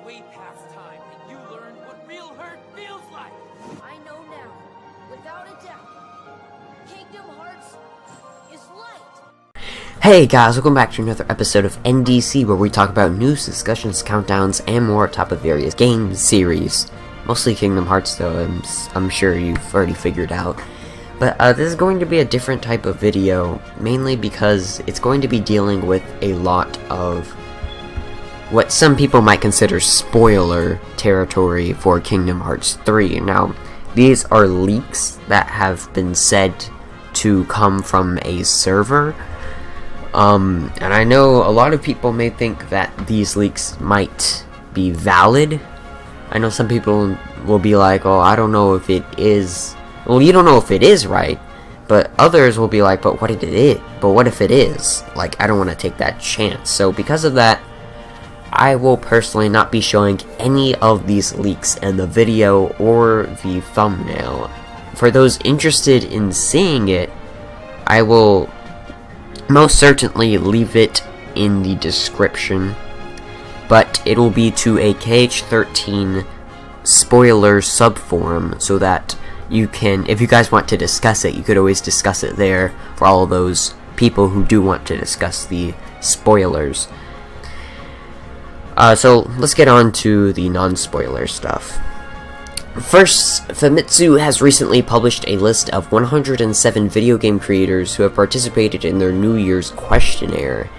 way past time, and you learned what real hurt feels like! I know now, without a doubt, Kingdom Hearts is light! Hey guys, welcome back to another episode of NDC, where we talk about news, discussions, countdowns, and more atop of various game series. Mostly Kingdom Hearts though, I'm sure you've already figured out. But this is going to be a different type of video, mainly because it's going to be dealing with a lot of what some people might consider spoiler territory for Kingdom Hearts 3. Now, these are leaks that have been said to come from a server. And I know a lot of people may think that these leaks might be valid. I know some people will be like, oh, I don't know if it is. Well, you don't know if it is right, but others will be like, but what if it is? But what if it is? Like, I don't want to take that chance. So because of that, I will personally not be showing any of these leaks in the video or the thumbnail. For those interested in seeing it, I will most certainly leave it in the description, but it will be to a KH13 spoiler subforum, so that you can, if you guys want to discuss it, you could always discuss it there for all of those people who do want to discuss the spoilers. So let's get on to the non-spoiler stuff. First, Famitsu has recently published a list of 107 video game creators who have participated in their New Year's questionnaire.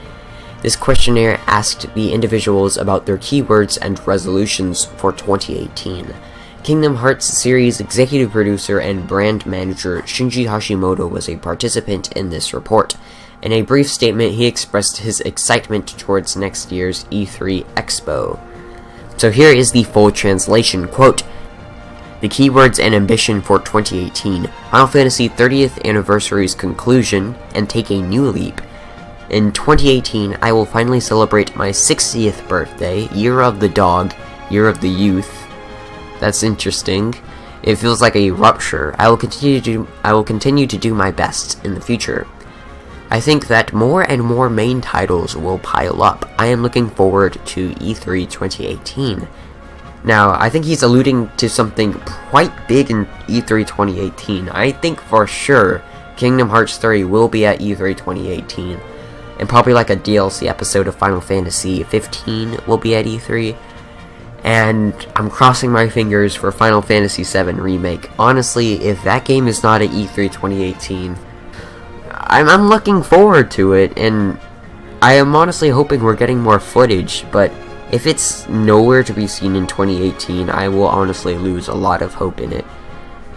This questionnaire asked the individuals about their keywords and resolutions for 2018. Kingdom Hearts series executive producer and brand manager Shinji Hashimoto was a participant in this report. In a brief statement, he expressed his excitement towards next year's E3 Expo. So here is the full translation, quote, "The keywords and ambition for 2018, Final Fantasy 30th Anniversary's conclusion, and take a new leap. In 2018, I will finally celebrate my 60th birthday, Year of the Dog, Year of the Youth." That's interesting. It feels like a rupture. I will continue to do my best in the future. I think that more and more main titles will pile up. I am looking forward to E3 2018. Now, I think he's alluding to something quite big in E3 2018. I think for sure Kingdom Hearts 3 will be at E3 2018. And probably like a DLC episode of Final Fantasy 15 will be at E3. And I'm crossing my fingers for Final Fantasy 7 Remake. Honestly, if that game is not at E3 2018, I'm looking forward to it, and I am honestly hoping we're getting more footage, but if it's nowhere to be seen in 2018, I will honestly lose a lot of hope in it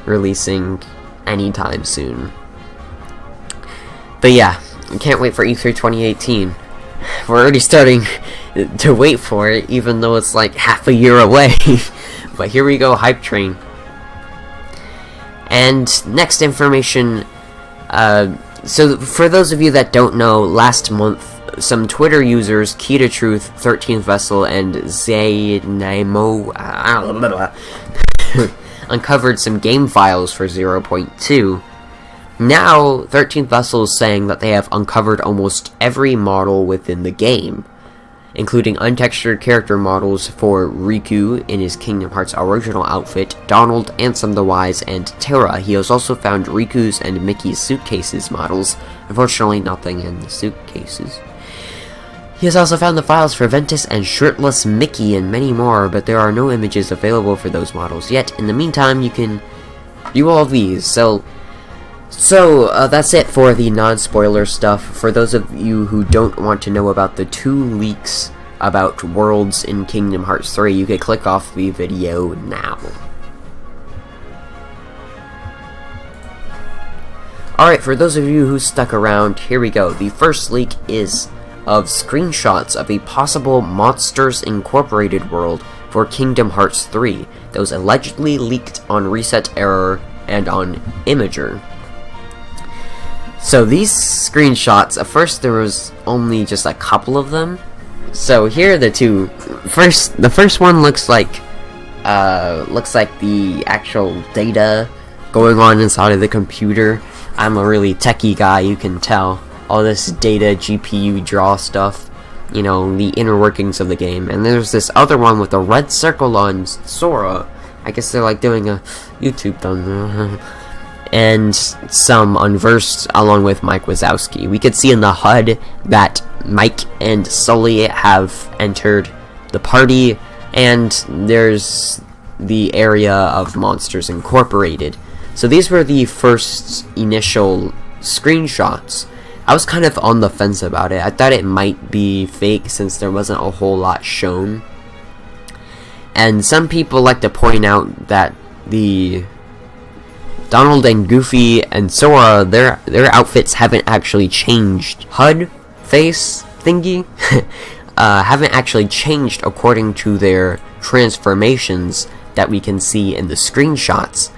releasing anytime soon. But yeah, I can't wait for E3 2018. We're already starting to wait for it, even though it's like half a year away. But here we go, hype train. And next information, so for those of you that don't know, last month, some Twitter users, Key to Truth, 13th Vessel, and Zaynamo, uncovered some game files for 0.2. Now, 13th Vessel is saying that they have uncovered almost every model within the game, including untextured character models for Riku in his Kingdom Hearts original outfit, Donald, Ansem the Wise, and Terra. He has also found Riku's and Mickey's suitcases models. Unfortunately, nothing in the suitcases. He has also found the files for Ventus and Shirtless Mickey and many more, but there are no images available for those models yet. In the meantime, you can view all of these. So that's it for the non-spoiler stuff. For those of you who don't want to know about the 2 leaks about worlds in Kingdom Hearts 3, you can click off the video now. Alright, for those of you who stuck around, here we go. The first leak is of screenshots of a possible Monsters Incorporated world for Kingdom Hearts 3 that was allegedly leaked on Reset Error and on Imager. So these screenshots, at first there was only just a couple of them. So here are the two. The first one looks like the actual data going on inside of the computer. I'm a really techie guy, you can tell. All this data, GPU draw stuff. you know, the inner workings of the game. And there's this other one with a red circle on Sora. I guess they're like doing a YouTube thing. And some Unversed along with Mike Wazowski. We could see in the HUD that Mike and Sully have entered the party, and there's the area of Monsters Incorporated. So these were the first initial screenshots. I was kind of on the fence about it. I thought it might be fake since there wasn't a whole lot shown. And some people like to point out that the Donald and Goofy and Sora, their outfits haven't actually changed. HUD face thingy haven't actually changed according to their transformations that we can see in the screenshots.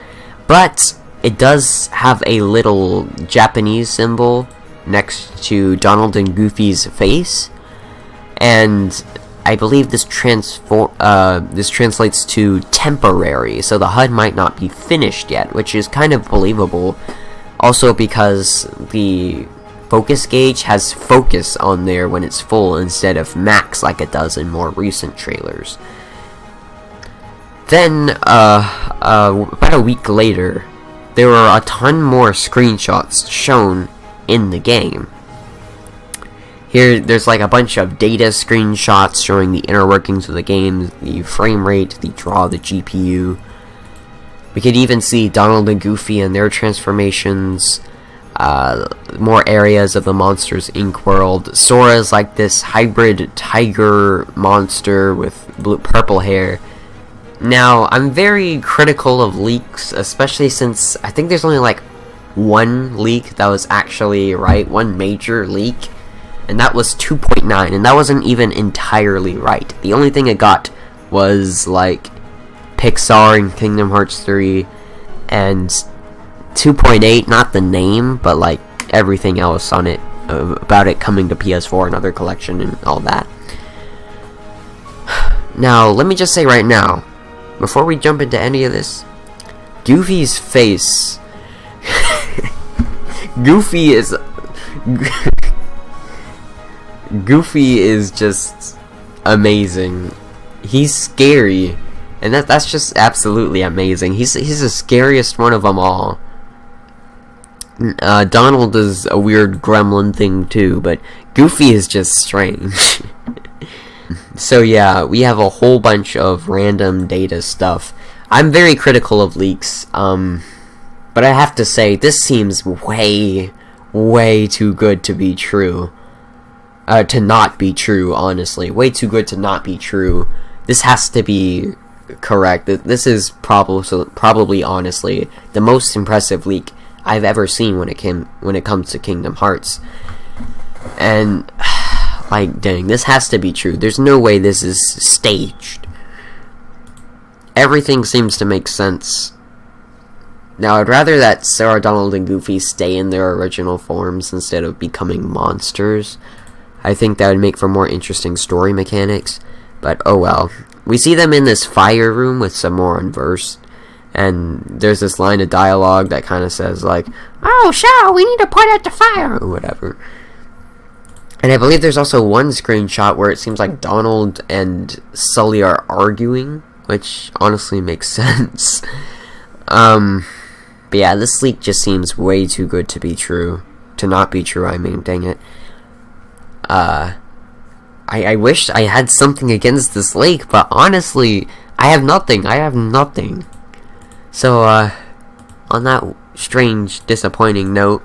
But it does have a little Japanese symbol next to Donald and Goofy's face, and I believe this translates to temporary, so the HUD might not be finished yet, which is kind of believable. Also because the focus gauge has focus on there when it's full instead of max like it does in more recent trailers. Then, about a week later, there were a ton more screenshots shown in the game. Here, there's like a bunch of data screenshots showing the inner workings of the game, the frame rate, the draw, the GPU. We could even see Donald and Goofy and their transformations, more areas of the Monsters Inc. world. Sora's like this hybrid tiger monster with purple hair. Now, I'm very critical of leaks, especially since I think there's only like one leak that was actually right, one major leak. And that was 2.9, and that wasn't even entirely right. The only thing it got was, like, Pixar and Kingdom Hearts 3, and 2.8, not the name, but, like, everything else on it, about it coming to PS4 and other collection and all that. Now, let me just say right now, before we jump into any of this, Goofy's face... Goofy is just amazing. He's scary, and that's just absolutely amazing. He's the scariest one of them all. Donald is a weird gremlin thing too, but Goofy is just strange. So yeah, we have a whole bunch of random data stuff. I'm very critical of leaks, but I have to say, this seems way too good to be true. To not be true, honestly. Way too good to not be true. This has to be correct. This is probably, honestly, the most impressive leak I've ever seen when it comes to Kingdom Hearts. And, like, dang, this has to be true. There's no way this is staged. Everything seems to make sense. Now, I'd rather that Sora, Donald, and Goofy stay in their original forms instead of becoming monsters. I think that would make for more interesting story mechanics, but oh well. We see them in this fire room with some more Unversed, and there's this line of dialogue that kind of says like, "Oh, Shao, we need to put out the fire," or whatever. And I believe there's also one screenshot where it seems like Donald and Sully are arguing, which honestly makes sense. But yeah, this leak just seems way too good to be true. To not be true, I mean, dang it. I wish I had something against this leak, but honestly, I have nothing. So, on that strange, disappointing note,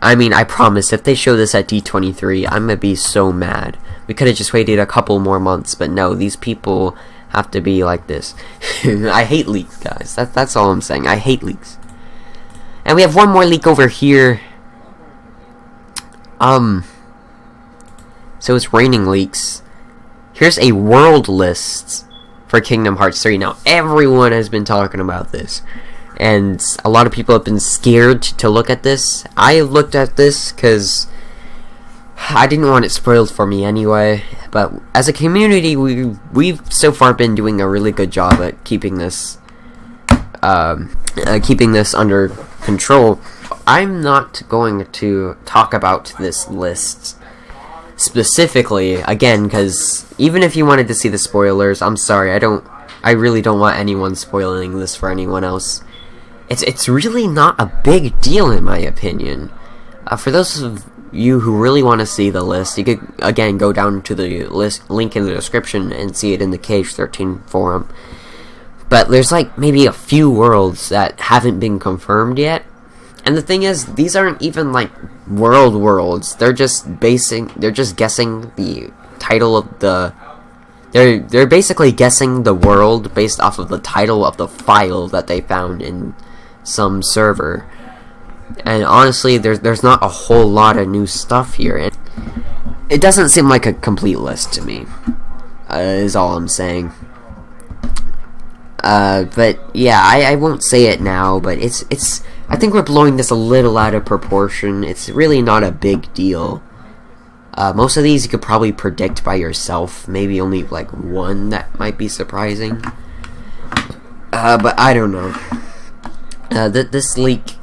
I mean, I promise, if they show this at D23, I'm gonna be so mad. We could've just waited a couple more months, but no, these people have to be like this. I hate leaks, guys. That's all I'm saying. I hate leaks. And we have one more leak over here. So it's raining leaks. Here's a world list for Kingdom Hearts 3. Now, everyone has been talking about this, and a lot of people have been scared to look at this. I looked at this because I didn't want it spoiled for me anyway, but as a community, we've so far been doing a really good job at keeping this under control. I'm not going to talk about this list specifically, again, because even if you wanted to see the spoilers, I'm sorry, I really don't want anyone spoiling this for anyone else. It's really not a big deal in my opinion. For those of you who really want to see the list, you could again go down to the link in the description and see it in the KH13 forum. But there's like maybe a few worlds that haven't been confirmed yet. And the thing is, these aren't even like worlds. They're just guessing the title of the they're basically guessing the world based off of the title of the file that they found in some server. And honestly, there's not a whole lot of new stuff here. It doesn't seem like a complete list to me. Is all I'm saying. But yeah, I won't say it now, but it's I think we're blowing this a little out of proportion. It's really not a big deal. Most of these you could probably predict by yourself. Maybe only like one that might be surprising. But I don't know. This leak,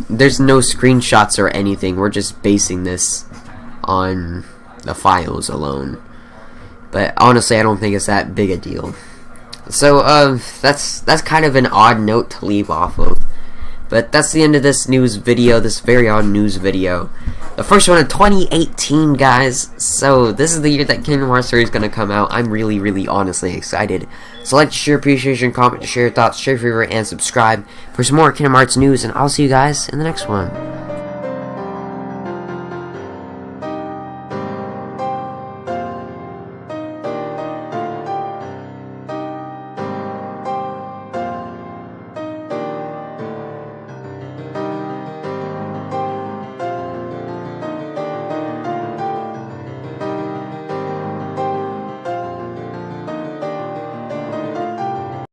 there's no screenshots or anything. We're just basing this on the files alone. But honestly, I don't think it's that big a deal. So, that's kind of an odd note to leave off of. But that's the end of this news video, this very odd news video. The first one of 2018, guys. So, this is the year that Kingdom Hearts 3 is going to come out. I'm really honestly excited. So, like, share appreciation, comment, share your thoughts, share your favorite, and subscribe for some more Kingdom Hearts news. And I'll see you guys in the next one.